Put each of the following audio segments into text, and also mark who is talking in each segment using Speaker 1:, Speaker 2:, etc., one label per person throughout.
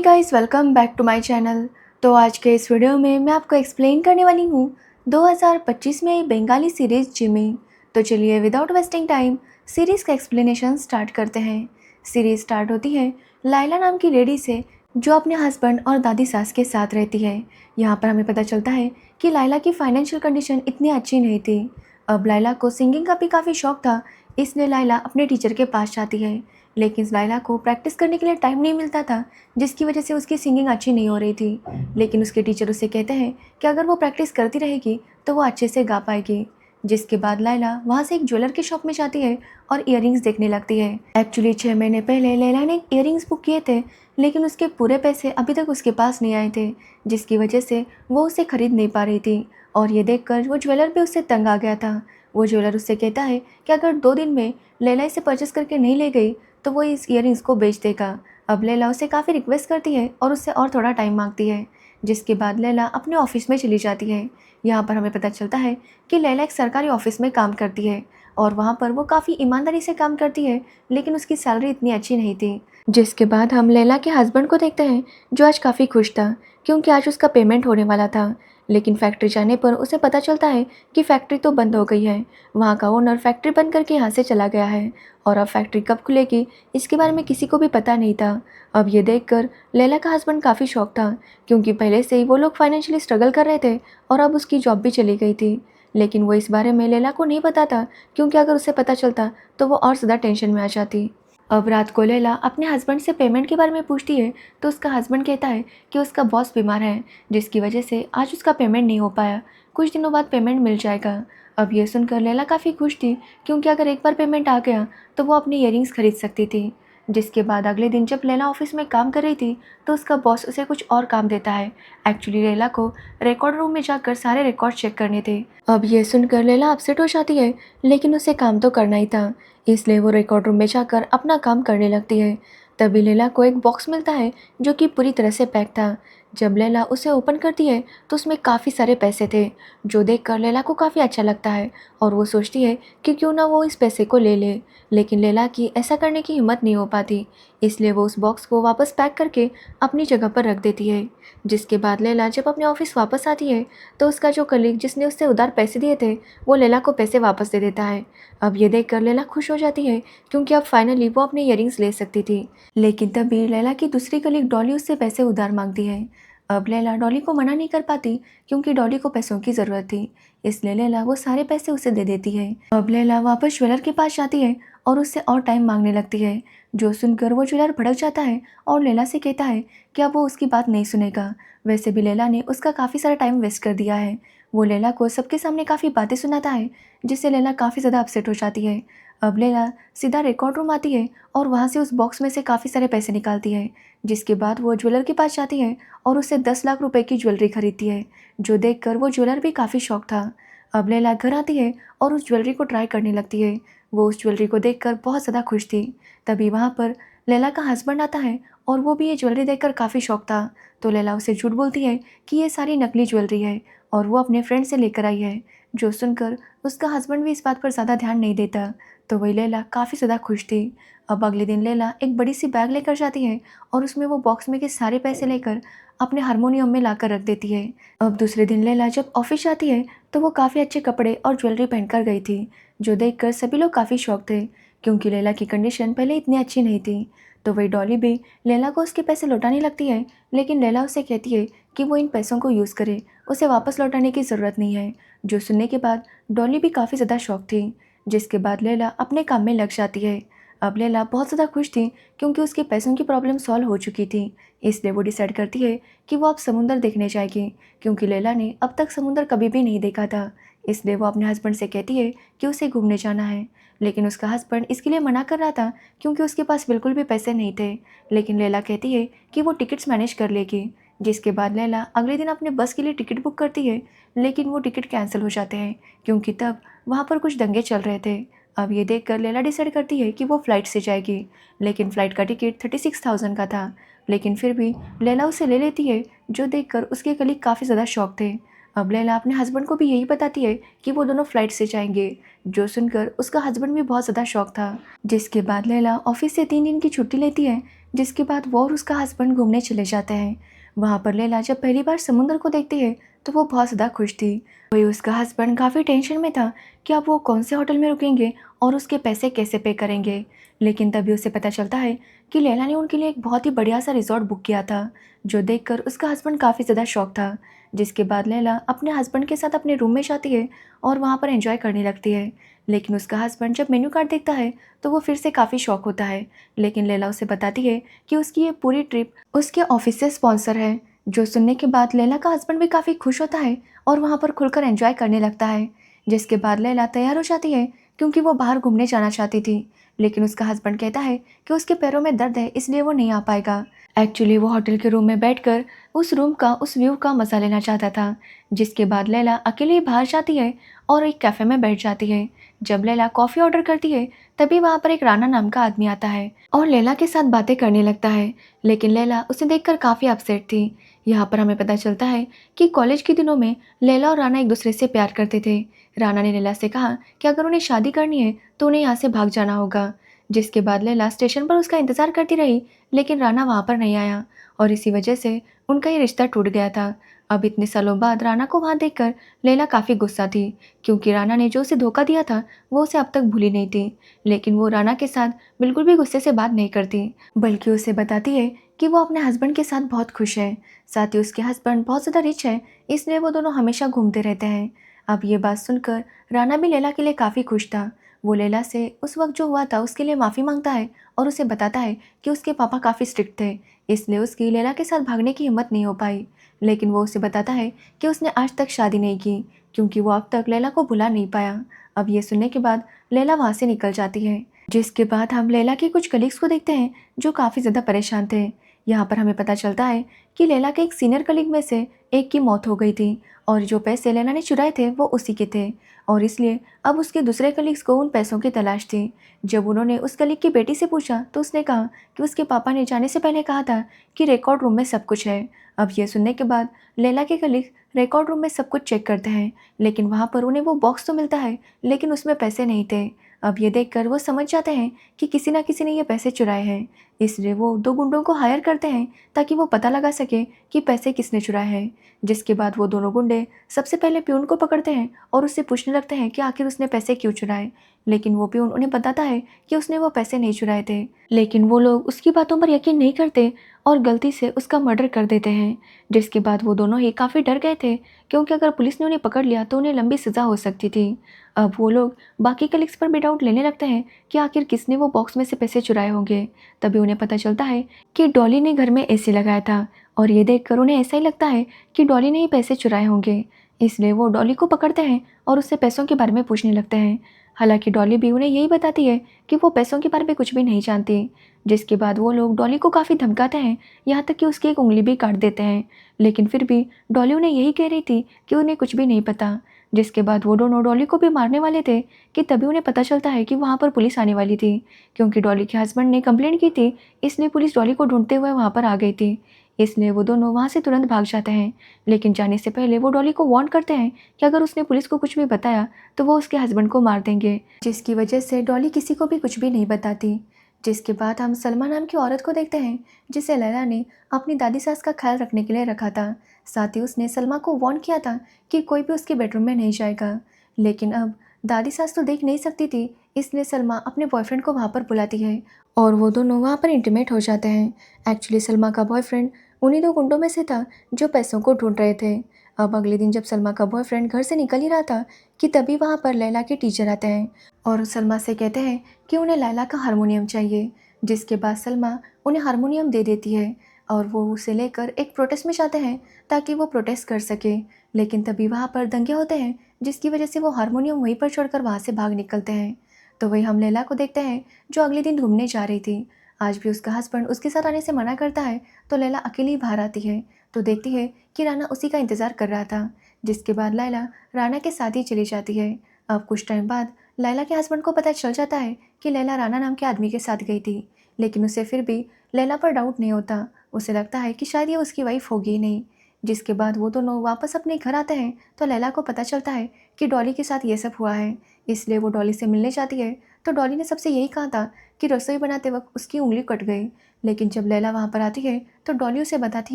Speaker 1: Guys, welcome back to my channel. तो आज के इस वीडियो में मैं आपको एक्सप्लेन करने वाली हूँ 2025 में आई बंगाली सीरीज़ जिमी। तो चलिए विदाउट वेस्टिंग टाइम सीरीज़ का एक्सप्लेनेशन स्टार्ट करते हैं। सीरीज़ स्टार्ट होती है लाइला नाम की लेडी से जो अपने हस्बैंड और दादी सास के साथ रहती है। यहाँ पर हमें पता चलता है कि लाइला की फाइनेंशियल कंडीशन इतनी अच्छी नहीं थी। अब लाइला को सिंगिंग का भी काफ़ी शौक था, इसलिए लाइला अपने टीचर के पास जाती है। लेकिन लाइला को प्रैक्टिस करने के लिए टाइम नहीं मिलता था, जिसकी वजह से उसकी सिंगिंग अच्छी नहीं हो रही थी। लेकिन उसके टीचर उसे कहते हैं कि अगर वो प्रैक्टिस करती रहेगी तो वो अच्छे से गा पाएगी। जिसके बाद लाइला वहाँ से एक ज्वेलर की शॉप में जाती है और इयररिंग्स देखने लगती है। एक्चुअली 6 महीने पहले लैला ने इयररिंग्स बुक किए थे, लेकिन उसके पूरे पैसे अभी तक उसके पास नहीं आए थे, जिसकी वजह से वो उसे खरीद नहीं पा रही थी। और ये देखकर वो ज्वेलर भी उससे तंग आ गया था। वो ज्वेलर उससे कहता है कि अगर 2 दिन में लैला इसे परचेस करके नहीं ले गई तो वो इस इयररिंग्स को बेच देगा। अब लैला उसे काफ़ी रिक्वेस्ट करती है और उससे और थोड़ा टाइम मांगती है। जिसके बाद लैला अपने ऑफिस में चली जाती है। यहाँ पर हमें पता चलता है कि लैला एक सरकारी ऑफिस में काम करती है और वहाँ पर वो काफ़ी ईमानदारी से काम करती है, लेकिन उसकी सैलरी इतनी अच्छी नहीं थी। जिसके बाद हम लैला के हस्बैंड को देखते हैं जो आज काफ़ी खुश था, क्योंकि आज उसका पेमेंट होने वाला था। लेकिन फैक्ट्री जाने पर उसे पता चलता है कि फैक्ट्री तो बंद हो गई है। वहाँ का ओनर फैक्ट्री बंद करके यहाँ से चला गया है और अब फैक्ट्री कब खुलेगी इसके बारे में किसी को भी पता नहीं था। अब ये देखकर लैला का हस्बैंड काफ़ी शॉक था, क्योंकि पहले से ही वो लोग फाइनेंशियली स्ट्रगल कर रहे थे और अब उसकी जॉब भी चली गई थी। लेकिन वो इस बारे में लैला को नहीं बताता, क्योंकि अगर उसे पता चलता तो वो और ज़्यादा टेंशन में आ जाती। अब रात को लैला अपने हस्बैंड से पेमेंट के बारे में पूछती है, तो उसका हस्बैंड कहता है कि उसका बॉस बीमार है, जिसकी वजह से आज उसका पेमेंट नहीं हो पाया। कुछ दिनों बाद पेमेंट मिल जाएगा। अब ये सुनकर लैला काफ़ी खुश थी, क्योंकि अगर एक बार पेमेंट आ गया तो वो अपनी इयररिंग्स खरीद सकती थी। जिसके बाद अगले दिन जब लैला ऑफिस में काम कर रही थी तो उसका बॉस उसे कुछ और काम देता है। एक्चुअली लैला को रिकॉर्ड रूम में जाकर सारे रिकॉर्ड चेक करने थे। अब ये सुनकर लैला अपसेट हो जाती है, लेकिन उसे काम तो करना ही था, इसलिए वो रिकॉर्ड रूम में जाकर अपना काम करने लगती है। तभी लैला को एक बॉक्स मिलता है जो कि पूरी तरह से पैक था। जब लैला उसे ओपन करती है तो उसमें काफ़ी सारे पैसे थे, जो देखकर लैला को काफ़ी अच्छा लगता है और वो सोचती है कि क्यों ना वो इस पैसे को ले ले। लेकिन लैला की ऐसा करने की हिम्मत नहीं हो पाती, इसलिए वो उस बॉक्स को वापस पैक करके अपनी जगह पर रख देती है। जिसके बाद लैला जब अपने ऑफिस वापस आती है तो उसका जो कलीग जिसने उससे उधार पैसे दिए थे वो लैला को पैसे वापस दे देता है। अब ये देखकर लैला खुश हो जाती है, क्योंकि अब फाइनली वो अपने इयररिंग्स ले सकती थी। लेकिन तभी लैला की दूसरी कलीग डॉली उससे पैसे उधार मांगती है। अब लैला डॉली को मना नहीं कर पाती, क्योंकि डॉली को पैसों की ज़रूरत थी, इसलिए लैला वो सारे पैसे उसे दे देती है। अब लैला वापस ज्वेलर के पास जाती है और उससे और टाइम मांगने लगती है, जो सुनकर वो ज्वेलर भड़क जाता है और लैला से कहता है कि अब वो उसकी बात नहीं सुनेगा। वैसे भी लैला ने उसका काफ़ी सारा टाइम वेस्ट कर दिया है। वो लैला को सबके सामने काफ़ी बातें सुनाता है, जिससे लैला काफ़ी ज़्यादा अपसेट हो जाती है। अब लैला सीधा रिकॉर्ड रूम आती है और वहाँ से उस बॉक्स में से काफ़ी सारे पैसे निकालती है। जिसके बाद वो ज्वेलर के पास जाती है और उससे 10 लाख रुपए की ज्वेलरी खरीदती है, जो देखकर वो ज्वेलर भी काफ़ी शॉक था। अब लैला घर आती है और उस ज्वेलरी को ट्राई करने लगती है। वो उस ज्वेलरी को देखकर बहुत ज़्यादा खुश थी। तभी वहाँ पर लैला का हस्बैंड आता है और वो भी ये ज्वेलरी देखकर काफ़ी शॉक था। तो लैला उसे झूठ बोलती है कि ये सारी नकली ज्वेलरी है और वो अपने फ्रेंड से लेकर आई है, जो सुनकर उसका हस्बैंड भी इस बात पर ज़्यादा ध्यान नहीं देता। तो वही लैला काफ़ी ज़्यादा खुश थी। अब अगले दिन लैला एक बड़ी सी बैग लेकर जाती है और उसमें वो बॉक्स में के सारे पैसे लेकर अपने हारमोनियम में लाकर रख देती है। अब दूसरे दिन लैला जब ऑफिस जाती है तो वो काफ़ी अच्छे कपड़े और ज्वेलरी पहनकर गई थी, जो देखकर सभी लोग काफ़ी शॉक थे, क्योंकि लैला की कंडीशन पहले इतनी अच्छी नहीं थी। तो वही डॉली भी लैला को उसके पैसे लौटाने लगती है, लेकिन लैला उसे कहती है कि वो इन पैसों को यूज़ करे, उसे वापस लौटाने की ज़रूरत नहीं है। जो सुनने के बाद डॉली भी काफ़ी ज़्यादा शॉक थी। जिसके बाद लैला अपने काम में लग जाती है। अब लैला बहुत ज़्यादा खुश थी, क्योंकि उसके पैसों की प्रॉब्लम सॉल्व हो चुकी थी, इसलिए वो डिसाइड करती है कि वो अब समुंदर देखने जाएगी, क्योंकि लैला ने अब तक समुंदर कभी भी नहीं देखा था। इसलिए वो अपने हस्बैंड से कहती है कि उसे घूमने जाना है, लेकिन उसका हस्बैंड इसके लिए मना कर रहा था, क्योंकि उसके पास बिल्कुल भी पैसे नहीं थे। लेकिन लैला कहती है कि वो टिकट्स मैनेज कर लेगी। जिसके बाद लैला अगले दिन अपने बस के लिए टिकट बुक करती है, लेकिन वो टिकट कैंसिल हो जाते हैं, क्योंकि तब वहाँ पर कुछ दंगे चल रहे थे। अब ये देखकर लैला डिसाइड करती है कि वो फ़्लाइट से जाएगी, लेकिन फ़्लाइट का टिकट 36,000 का था। लेकिन फिर भी लैला उसे ले लेती है, जो देखकर उसके कलीग काफ़ी ज़्यादा शॉक थे। अब लैला अपने हस्बैंड को भी यही बताती है कि वो दोनों फ्लाइट से जाएंगे, जो सुनकर उसका हस्बैंड भी बहुत ज़्यादा शौक था। जिसके बाद लैला ऑफिस से 3 दिन की छुट्टी लेती है, जिसके बाद वो और उसका हस्बैंड घूमने चले जाते हैं। वहाँ पर लैला जब पहली बार समुद्र को देखती है तो वो बहुत ज़्यादा खुश थी। वही उसका हस्बैंड काफ़ी टेंशन में था कि अब वो कौन से होटल में रुकेंगे और उसके पैसे कैसे पे करेंगे। लेकिन तभी उसे पता चलता है कि लैला ने उनके लिए एक बहुत ही बढ़िया सा रिजॉर्ट बुक किया था, जो देखकर उसका हस्बैंड काफ़ी ज़्यादा शौक था। जिसके बाद लैला अपने हस्बैंड के साथ अपने रूम में जाती है और वहाँ पर एंजॉय करने लगती है। लेकिन उसका हस्बैंड जब मेन्यू कार्ड देखता है तो वो फिर से काफ़ी शौक होता है। लेकिन लैला उसे बताती है कि उसकी ये पूरी ट्रिप उसके ऑफिस से स्पॉन्सर है। जो सुनने के बाद लैला का हस्बैंड भी काफ़ी खुश होता है और वहाँ पर खुलकर एंजॉय करने लगता है। जिसके बाद लैला तैयार हो जाती है क्योंकि वो बाहर घूमने जाना चाहती थी। लेकिन उसका हस्बैंड कहता है कि उसके पैरों में दर्द है, इसलिए वो नहीं आ पाएगा। एक्चुअली वो होटल के रूम में बैठकर उस रूम का, उस व्यू का मज़ा लेना चाहता था। जिसके बाद लैला अकेले ही बाहर जाती है और एक कैफ़े में बैठ जाती है। जब लैला कॉफ़ी ऑर्डर करती है तभी वहाँ पर एक राना नाम का आदमी आता है और लैला के साथ बातें करने लगता है। लेकिन लैला उसे देखकर काफ़ी अपसेट थी। यहाँ पर हमें पता चलता है कि कॉलेज के दिनों में लैला और राना एक दूसरे से प्यार करते थे। राना ने लैला से कहा कि अगर उन्हें शादी करनी है तो उन्हें यहाँ से भाग जाना होगा। जिसके बाद लैला स्टेशन पर उसका इंतज़ार करती रही, लेकिन राना वहाँ पर नहीं आया और इसी वजह से उनका ये रिश्ता टूट गया था। अब इतने सालों बाद राना को वहाँ देखकर लैला काफ़ी गुस्सा थी, क्योंकि राना ने जो उसे धोखा दिया था वो उसे अब तक भूली नहीं थी। लेकिन वो राना के साथ बिल्कुल भी गुस्से से बात नहीं करती, बल्कि उसे बताती है कि वो अपने हस्बैंड के साथ बहुत खुश है। साथ ही उसके हस्बैंड बहुत ज़्यादा रिच है, इसलिए वो दोनों हमेशा घूमते रहते हैं। अब ये बात सुनकर राना भी लैला के लिए काफ़ी खुश था। वो लैला से उस वक्त जो हुआ था उसके लिए माफ़ी मांगता है और उसे बताता है कि उसके पापा काफ़ी स्ट्रिक्ट थे, इसलिए उसकी लैला के साथ भागने की हिम्मत नहीं हो पाई। लेकिन वो उसे बताता है कि उसने आज तक शादी नहीं की, क्योंकि वो अब तक लैला को भुला नहीं पाया। अब ये सुनने के बाद लैला वहाँ से निकल जाती है। जिसके बाद हम लैला के कुछ कलीग्स को देखते हैं जो काफ़ी ज़्यादा परेशान थे। यहाँ पर हमें पता चलता है कि लैला के एक सीनियर कलीग में से एक की मौत हो गई थी और जो पैसे लैला ने चुराए थे वो उसी के थे, और इसलिए अब उसके दूसरे कलीग्स को उन पैसों की तलाश थी। जब उन्होंने उस कलीग की बेटी से पूछा तो उसने कहा कि उसके पापा ने जाने से पहले कहा था कि रिकॉर्ड रूम में सब कुछ है। अब ये सुनने के बाद लैला के कलीग रिकॉर्ड रूम में सब कुछ चेक करते हैं, लेकिन वहाँ पर उन्हें वो बॉक्स तो मिलता है, लेकिन उसमें पैसे नहीं थे। अब ये देखकर वो समझ जाते हैं कि किसी ना किसी ने ये पैसे चुराए हैं, इसलिए वो 2 गुंडों को हायर करते हैं ताकि वो पता लगा सके कि पैसे किसने चुराए हैं। जिसके बाद वो दोनों गुंडे सबसे पहले प्यून को पकड़ते हैं और उससे पूछने लगते हैं कि आखिर उसने पैसे क्यों चुराए। लेकिन वो प्यून उन्हें बताता है कि उसने वो पैसे नहीं चुराए थे, लेकिन वो लोग उसकी बातों पर यकीन नहीं करते और गलती से उसका मर्डर कर देते हैं। जिसके बाद वो दोनों ही काफ़ी डर गए थे, क्योंकि अगर पुलिस ने उन्हें पकड़ लिया तो उन्हें लंबी सज़ा हो सकती थी। अब वो लोग बाकी कलीग्स पर भी डाउट लेने लगते हैं कि आखिर किसने वो बॉक्स में से पैसे चुराए होंगे। तभी उन्हें पता चलता है कि डॉली ने घर में एसी लगाया था, और ये देखकर उन्हें ऐसा ही लगता है कि डॉली ने ही पैसे चुराए होंगे। इसलिए वो डॉली को पकड़ते हैं और उससे पैसों के बारे में पूछने लगते हैं। हालांकि डॉली भी उन्हें यही बताती है कि वो पैसों के बारे में कुछ भी नहीं जानती। जिसके बाद वो लोग डॉली को काफ़ी धमकाते हैं, यहाँ तक कि उसकी एक उंगली भी काट देते हैं। लेकिन फिर भी डॉली उन्हें यही कह रही थी कि उन्हें कुछ भी नहीं पता। जिसके बाद वो दोनों डॉली को भी मारने वाले थे कि तभी उन्हें पता चलता है कि वहाँ पर पुलिस आने वाली थी, क्योंकि डॉली के हस्बैंड ने कंप्लेंट की थी, इसलिए पुलिस डॉली को ढूंढते हुए वहाँ पर आ गई थी। इसलिए वो दोनों वहाँ से तुरंत भाग जाते हैं, लेकिन जाने से पहले वो डॉली को वार्न करते हैं कि अगर उसने पुलिस को कुछ भी बताया तो वो उसके हस्बैंड को मार देंगे, जिसकी वजह से डॉली किसी को भी कुछ भी नहीं बताती। जिसके बाद हम सलमा नाम की औरत को देखते हैं, जिसे लैला ने अपनी दादी सास का ख्याल रखने के लिए रखा था। साथ ही उसने सलमा को वार्न किया था कि कोई भी उसके बेडरूम में नहीं जाएगा। लेकिन अब दादी सास तो देख नहीं सकती थी, इसलिए सलमा अपने बॉयफ्रेंड को वहाँ पर बुलाती है और वो दोनों वहाँ पर इंटीमेट हो जाते हैं। एक्चुअली सलमा का बॉयफ्रेंड उन्हीं 2 गुंडों में से था जो पैसों को ढूंढ रहे थे। अब अगले दिन जब सलमा का बॉयफ्रेंड घर से निकल ही रहा था कि तभी वहाँ पर लैला के टीचर आते हैं और सलमा से कहते हैं कि उन्हें लैला का हारमोनियम चाहिए। जिसके बाद सलमा उन्हें हारमोनियम दे देती है और वो उसे लेकर एक प्रोटेस्ट में जाते हैं ताकि वो प्रोटेस्ट कर सके। लेकिन तभी वहाँ पर दंगे होते हैं, जिसकी वजह से वो हारमोनियम वहीं पर छोड़कर वहाँ से भाग निकलते हैं। तो वही हम लैला को देखते हैं जो अगले दिन घूमने जा रही थी। आज भी उसका हस्बैंड उसके साथ आने से मना करता है, तो लैला अकेली बाहर आती है तो देखती है कि राना उसी का इंतज़ार कर रहा था। जिसके बाद लैला राना के साथ ही चली जाती है। अब कुछ टाइम बाद लैला के हस्बैंड को पता चल जाता है कि लैला राना नाम के आदमी के साथ गई थी, लेकिन उसे फिर भी लैला पर डाउट नहीं होता। उसे लगता है कि शायद ये उसकी वाइफ होगी ही नहीं। जिसके बाद वो दोनों वापस अपने घर आते हैं तो लैला को पता चलता है कि डॉली के साथ ये सब हुआ है। इसलिए वो डॉली से मिलने जाती है तो डॉली ने सबसे यही कहा था कि रसोई बनाते वक्त उसकी उंगली कट गई। लेकिन जब लैला वहाँ पर आती है तो डॉली उसे बताती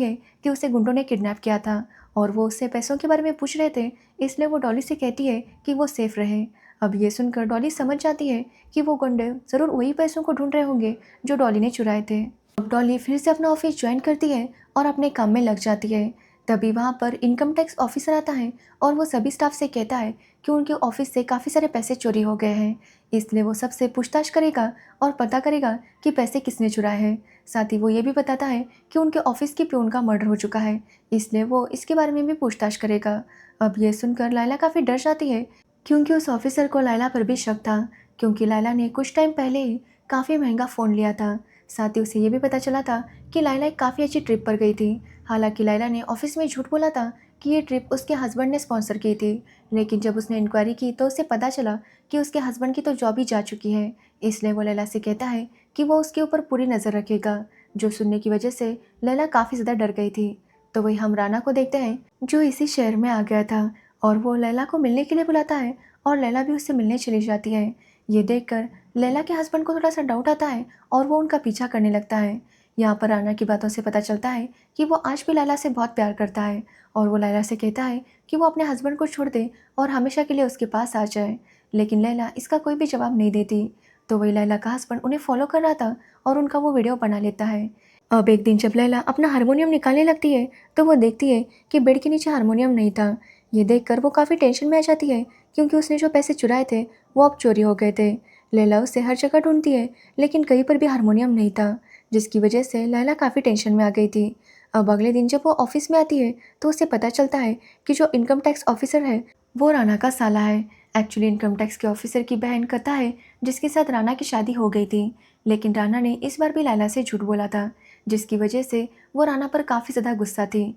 Speaker 1: है कि उसे गुंडों ने किडनैप किया था और वो उससे पैसों के बारे में पूछ रहे थे, इसलिए वो डॉली से कहती है कि वो सेफ रहे। अब ये सुनकर डॉली समझ जाती है कि वो गुंडे ज़रूर वही पैसों को ढूंढ रहे होंगे जो डॉली ने चुराए थे। अब डॉली फिर से अपना ऑफिस ज्वाइन करती है और अपने काम में लग जाती है। तभी वहाँ पर इनकम टैक्स ऑफिसर आता है और वो सभी स्टाफ से कहता है कि उनके ऑफिस से काफ़ी सारे पैसे चोरी हो गए हैं, इसलिए वो सबसे पूछताछ करेगा और पता करेगा कि पैसे किसने चुराए हैं। साथ ही वो ये भी बताता है कि उनके ऑफिस की प्यून का मर्डर हो चुका है, इसलिए वो इसके बारे में भी पूछताछ करेगा। अब ये सुनकर लायला काफ़ी डर जाती है क्योंकि उस ऑफिसर को लायला पर भी शक था, क्योंकि लायला ने कुछ टाइम पहले ही काफ़ी महंगा फ़ोन लिया था। साथ ही उसे ये भी पता चला था कि लायला एक काफ़ी अच्छी ट्रिप पर गई थी। हालांकि लायला ने ऑफिस में झूठ बोला था कि ये ट्रिप उसके हस्बैंड ने स्पॉन्सर की थी, लेकिन जब उसने इंक्वायरी की तो उसे पता चला कि उसके हस्बैंड की तो जॉब ही जा चुकी है। इसलिए वो लैला से कहता है कि वो उसके ऊपर पूरी नज़र रखेगा, जो सुनने की वजह से लैला काफ़ी ज़्यादा डर गई थी। तो वही हम राना को देखते हैं जो इसी शहर में आ गया था और वो लैला को मिलने के लिए बुलाता है और लैला भी उससे मिलने चली जाती है। ये देखकर लैला के हस्बैंड को थोड़ा सा डाउट आता है और वो उनका पीछा करने लगता है। यहाँ पर राना की बातों से पता चलता है कि वो आज भी लैला से बहुत प्यार करता है और वो लैला से कहता है कि वो अपने हस्बैंड को छोड़ दे और हमेशा के लिए उसके पास आ जाए। लेकिन लैला इसका कोई भी जवाब नहीं देती। तो वही लैला का हस्बैंड उन्हें फॉलो कर रहा था और उनका वो वीडियो बना लेता है। अब एक दिन जब लैला अपना हारमोनियम निकालने लगती है तो वो देखती है कि बेड के नीचे हारमोनियम नहीं था। ये देखकर वो काफ़ी टेंशन में आ जाती है क्योंकि उसने जो पैसे चुराए थे वो अब चोरी हो गए थे। लैला उसे हर जगह ढूंढती है लेकिन कहीं पर भी हारमोनियम नहीं था, जिसकी वजह से लैला काफ़ी टेंशन में आ गई थी। अब अगले दिन जब वो ऑफिस में आती है तो उसे पता चलता है कि जो इनकम टैक्स ऑफिसर है वो राना का साला है। एक्चुअली इनकम टैक्स के ऑफिसर की बहन कथा है जिसके साथ राना की शादी हो गई थी, लेकिन राना ने इस बार भी लैला से झूठ बोला था, जिसकी वजह से वो राना पर काफ़ी ज़्यादा गुस्सा थी।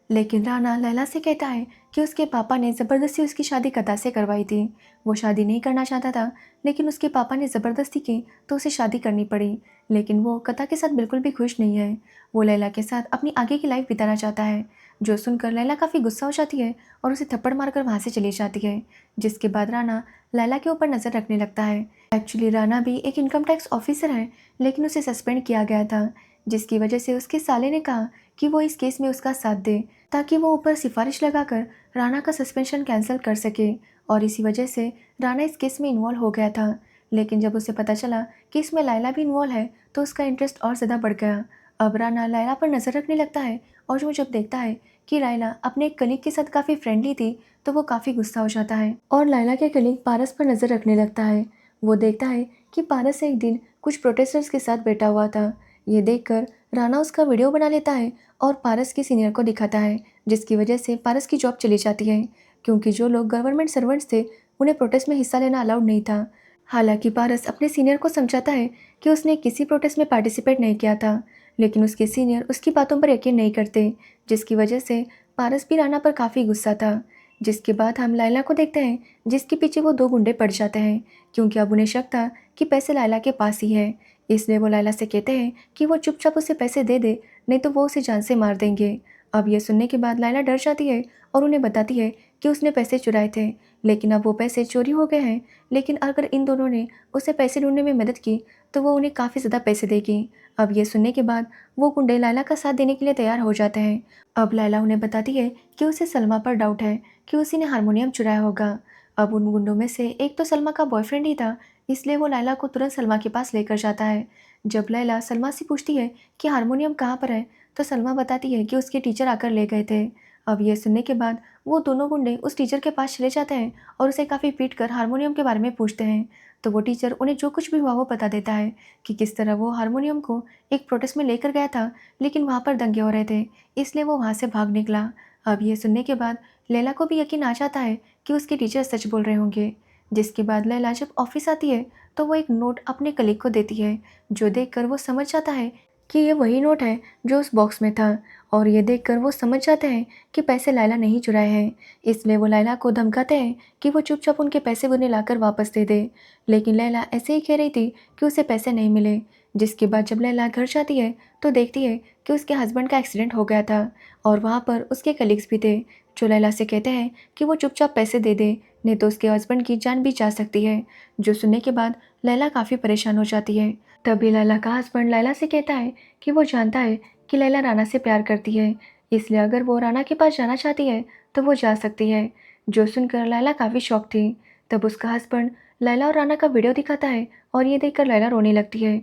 Speaker 1: लेकिन राना लैला से कहता है कि उसके पापा ने ज़बरदस्ती उसकी शादी कथा से करवाई थी। वो शादी नहीं करना चाहता था, लेकिन उसके पापा ने ज़बरदस्ती की तो उसे शादी करनी पड़ी। लेकिन वो कथा के साथ बिल्कुल भी खुश नहीं है। वो लैला के साथ अपनी आगे की लाइफ बिताना चाहता है। जो सुनकर लैला काफ़ी गुस्सा हो जाती है और उसे थप्पड़ मारकर वहाँ से चली जाती है, जिसके बाद राना लैला के ऊपर नज़र रखने लगता है। एक्चुअली राना भी एक इनकम टैक्स ऑफिसर है, लेकिन उसे सस्पेंड किया गया था, जिसकी वजह से उसके साले ने कहा कि वो इस केस में उसका साथ दे ताकि वो ऊपर सिफारिश लगाकर राना का सस्पेंशन कैंसिल कर सके। और इसी वजह से राना इस केस में इन्वॉल्व हो गया था। लेकिन जब उसे पता चला कि इसमें लायला भी इन्वॉल्व है तो उसका इंटरेस्ट और ज़्यादा बढ़ गया। अब राना लायला पर नज़र रखने लगता है और वो जब देखता है कि लायला अपने एक कलीग के साथ काफ़ी फ्रेंडली थी तो वो काफ़ी गुस्सा हो जाता है और लायला के कलीग पारस पर नज़र रखने लगता है। वो देखता है कि पारस एक दिन कुछ प्रोटेस्टर्स के साथ बैठा हुआ था। ये देखकर राना उसका वीडियो बना लेता है और पारस के सीनियर को दिखाता है, जिसकी वजह से पारस की जॉब चली जाती है, क्योंकि जो लोग गवर्नमेंट सर्वेंट्स थे उन्हें प्रोटेस्ट में हिस्सा लेना अलाउड नहीं था। हालांकि पारस अपने सीनियर को समझाता है कि उसने किसी प्रोटेस्ट में पार्टिसिपेट नहीं किया था, लेकिन उसके सीनियर उसकी बातों पर यकीन नहीं करते, जिसकी वजह से पारस भी राना पर काफ़ी गुस्सा था। जिसके बाद हम लायला को देखते हैं जिसके पीछे वो दो गुंडे पड़ जाते हैं, क्योंकि अब उन्हें शक था कि पैसे लायला के पास ही है। इसलिए वो लायला से कहते हैं कि वो चुपचाप उसे पैसे दे दे, नहीं तो वो उसे जान से मार देंगे। अब ये सुनने के बाद लायला डर जाती है और उन्हें बताती है कि उसने पैसे चुराए थे, लेकिन अब वो पैसे चोरी हो गए हैं। लेकिन अगर इन दोनों ने उसे पैसे ढूंढने में मदद की तो वो उन्हें काफ़ी ज़्यादा पैसे देगी। अब ये सुनने के बाद वो गुंडे लायला का साथ देने के लिए तैयार हो जाते हैं। अब लायला उन्हें बताती है कि उसे सलमा पर डाउट है कि उसी ने हारमोनियम चुराया होगा। अब उन गुंडों में से एक तो सलमा का बॉयफ्रेंड ही था, इसलिए वो लायला को तुरंत सलमा के पास लेकर जाता है। जब लैला सलमा से पूछती है कि हारमोनियम कहाँ पर है तो सलमा बताती है कि उसके टीचर आकर ले गए थे। अब ये सुनने के बाद वो दोनों गुंडे उस टीचर के पास चले जाते हैं और उसे काफ़ी पीट कर हारमोनियम के बारे में पूछते हैं। तो वो टीचर उन्हें जो कुछ भी हुआ वो बता देता है कि किस तरह वो हारमोनियम को एक प्रोटेस्ट में लेकर गया था, लेकिन वहाँ पर दंगे हो रहे थे, इसलिए वो वहाँ से भाग निकला। अब ये सुनने के बाद लैला को भी यकीन आ जाता है कि उसके टीचर सच बोल रहे होंगे। जिसके बाद लैला जब ऑफिस आती है तो वो एक नोट अपने कलीग को देती है, जो देखकर वो समझ जाता है कि ये वही नोट है जो उस बॉक्स में था। और ये देखकर वो समझ जाते हैं कि पैसे लायला नहीं चुराए हैं, इसलिए वो लायला को धमकाते हैं कि वो चुपचाप उनके पैसे उन्हें लाकर वापस दे दे। लेकिन लैला ऐसे ही कह रही थी कि उसे पैसे नहीं मिले। जिसके बाद जब लैला घर जाती है तो देखती है कि उसके हस्बैंड का एक्सीडेंट हो गया था और वहाँ पर उसके कलीग्स भी थे जो लैला से कहते हैं कि वो चुपचाप पैसे दे दे, नहीं तो उसके हस्बैंड की जान भी जा सकती है। जो सुनने के बाद लैला काफ़ी परेशान हो जाती है। तभी लैला का हस्बैंड लैला से कहता है कि वो जानता है कि लैला राना से प्यार करती है, इसलिए अगर वो राना के पास जाना चाहती है तो वो जा सकती है। जो सुनकर लैला काफ़ी शॉक थी। तब उसका हस्बैंड लैला और राना का वीडियो दिखाता है और ये देखकर लैला रोने लगती है।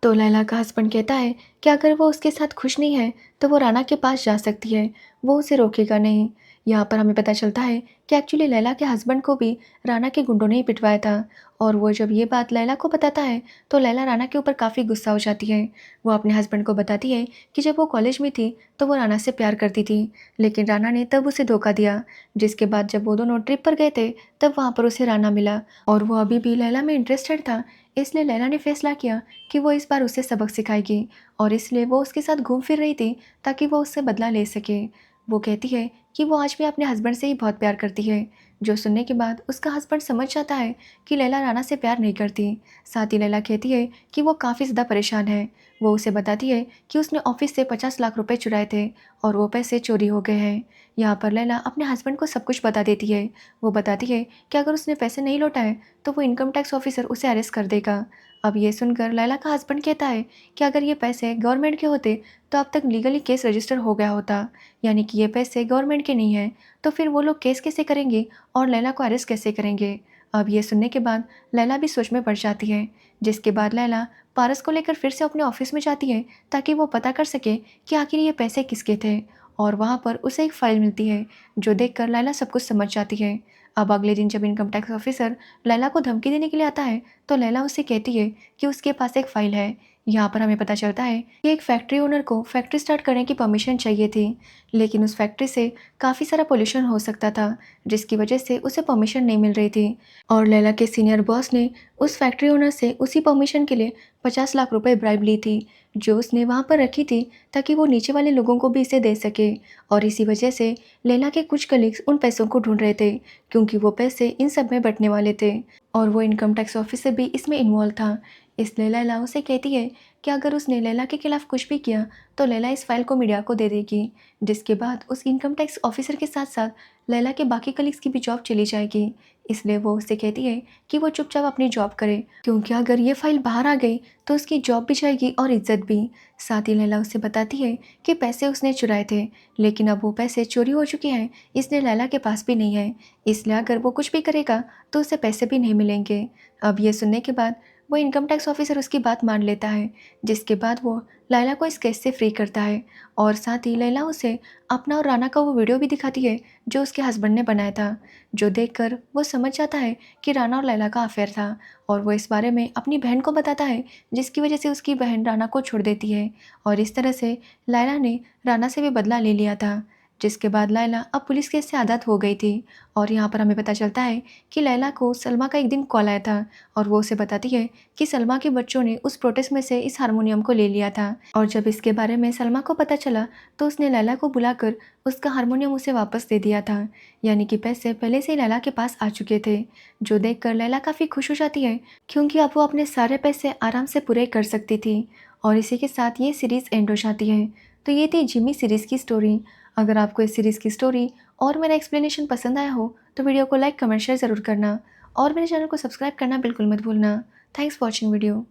Speaker 1: तो लैला का हस्बैंड कहता है कि अगर वो उसके साथ खुश नहीं है तो वो राना के पास जा सकती है, वो उसे रोकेगा नहीं। यहाँ पर हमें पता चलता है कि एक्चुअली लैला के हस्बैंड को भी राना के गुंडों ने ही पिटवाया था और वो जब ये बात लैला को बताता है तो लैला राना के ऊपर काफ़ी गुस्सा हो जाती है। वो अपने हस्बैंड को बताती है कि जब वो कॉलेज में थी तो वो राना से प्यार करती थी, लेकिन राना ने तब उसे धोखा दिया। जिसके बाद जब वो दोनों ट्रिप पर गए थे तब वहाँ पर उसे राना मिला और वो अभी भी लैला में इंटरेस्टेड था, इसलिए लैला ने फैसला किया कि वो इस बार उसे सबक सिखाएगी और इसलिए वो उसके साथ घूम फिर रही थी ताकि वो उससे बदला ले सके। वो कहती है कि वो आज भी अपने हस्बैंड से ही बहुत प्यार करती है। जो सुनने के बाद उसका हस्बैंड समझ जाता है कि लैला राना से प्यार नहीं करती। साथ ही लैला कहती है कि वो काफ़ी ज़्यादा परेशान है। वो उसे बताती है कि उसने ऑफिस से 50 लाख रुपए चुराए थे और वो पैसे चोरी हो गए हैं। यहाँ पर लैला अपने हस्बैंड को सब कुछ बता देती है। वो बताती है कि अगर उसने पैसे नहीं लौटाए तो वो इनकम टैक्स ऑफिसर उसे अरेस्ट कर देगा। अब ये सुनकर लैला का हस्बैंड कहता है कि अगर ये पैसे गवर्नमेंट के होते तो अब तक लीगली केस रजिस्टर हो गया होता, यानी कि ये पैसे गवर्नमेंट के नहीं हैं, तो फिर वो लोग केस कैसे करेंगे और लैला को अरेस्ट कैसे करेंगे। अब ये सुनने के बाद लैला भी सोच में पड़ जाती है। जिसके बाद लैला पारस को लेकर फिर से अपने ऑफिस में जाती है ताकि वो पता कर सके कि आखिर ये पैसे किसके थे और वहाँ पर उसे एक फ़ाइल मिलती है जो देखकर लैला सब कुछ समझ जाती है। अब अगले दिन जब इनकम टैक्स ऑफिसर लैला को धमकी देने के लिए आता है तो लैला उससे कहती है कि उसके पास एक फ़ाइल है। यहाँ पर हमें पता चलता है कि एक फैक्ट्री ओनर को फैक्ट्री स्टार्ट करने की परमिशन चाहिए थी, लेकिन उस फैक्ट्री से काफ़ी सारा पोल्यूशन हो सकता था जिसकी वजह से उसे परमिशन नहीं मिल रही थी और लैला के सीनियर बॉस ने उस फैक्ट्री ओनर से उसी परमिशन के लिए 50 लाख रुपए ब्राइब ली थी जो उसने वहाँ पर रखी थी ताकि वो नीचे वाले लोगों को भी इसे दे सके। और इसी वजह से लैला के कुछ कलीग्स उन पैसों को ढूंढ रहे थे क्योंकि वो पैसे इन सब में बंटने वाले थे और वो इनकम टैक्स ऑफिसर भी इसमें इन्वॉल्व था। इसलिए लैला उसे कहती है कि अगर उसने लैला के खिलाफ कुछ भी किया तो लैला इस फाइल को मीडिया को दे देगी, जिसके बाद उस इनकम टैक्स ऑफिसर के साथ साथ लैला के बाकी कलीग्स की भी जॉब चली जाएगी। इसलिए वो उससे कहती है कि वो चुपचाप अपनी जॉब करे क्योंकि अगर ये फाइल बाहर आ गई तो उसकी जॉब भी जाएगी और इज्जत भी। साथ ही लैला उसे बताती है कि पैसे उसने चुराए थे, लेकिन अब वो पैसे चोरी हो चुके हैं, इसलिए लैला के पास भी नहीं है, इसलिए अगर वो कुछ भी करेगा तो उसे पैसे भी नहीं मिलेंगे। अब ये सुनने के बाद वो इनकम टैक्स ऑफिसर उसकी बात मान लेता है, जिसके बाद वो लैला को इस केस से फ्री करता है और साथ ही लैला उसे अपना और राना का वो वीडियो भी दिखाती है जो उसके हस्बैंड ने बनाया था, जो देखकर वो समझ जाता है कि राना और लैला का अफेयर था और वो इस बारे में अपनी बहन को बताता है, जिसकी वजह से उसकी बहन राना को छोड़ देती है और इस तरह से लैला ने राना से भी बदला ले लिया था। जिसके बाद लैला अब पुलिस केस से आज़ाद हो गई थी और यहाँ पर हमें पता चलता है कि लैला को सलमा का एक दिन कॉल आया था और वो उसे बताती है कि सलमा के बच्चों ने उस प्रोटेस्ट में से इस हारमोनियम को ले लिया था और जब इसके बारे में सलमा को पता चला तो उसने लैला को बुलाकर उसका हारमोनियम उसे वापस दे दिया था, यानी कि पैसे पहले से ही लैला के पास आ चुके थे। जो देखकर लैला काफ़ी खुश हो जाती है क्योंकि अब वो अपने सारे पैसे आराम से पूरे कर सकती थी और इसी के साथ ये सीरीज़ एंड हो जाती है। तो ये थी जिमी सीरीज़ की स्टोरी। अगर आपको इस सीरीज़ की स्टोरी और मेरा एक्सप्लेनेशन पसंद आया हो तो वीडियो को लाइक कमेंट शेयर ज़रूर करना और मेरे चैनल को सब्सक्राइब करना बिल्कुल मत भूलना। Thanks for watching video.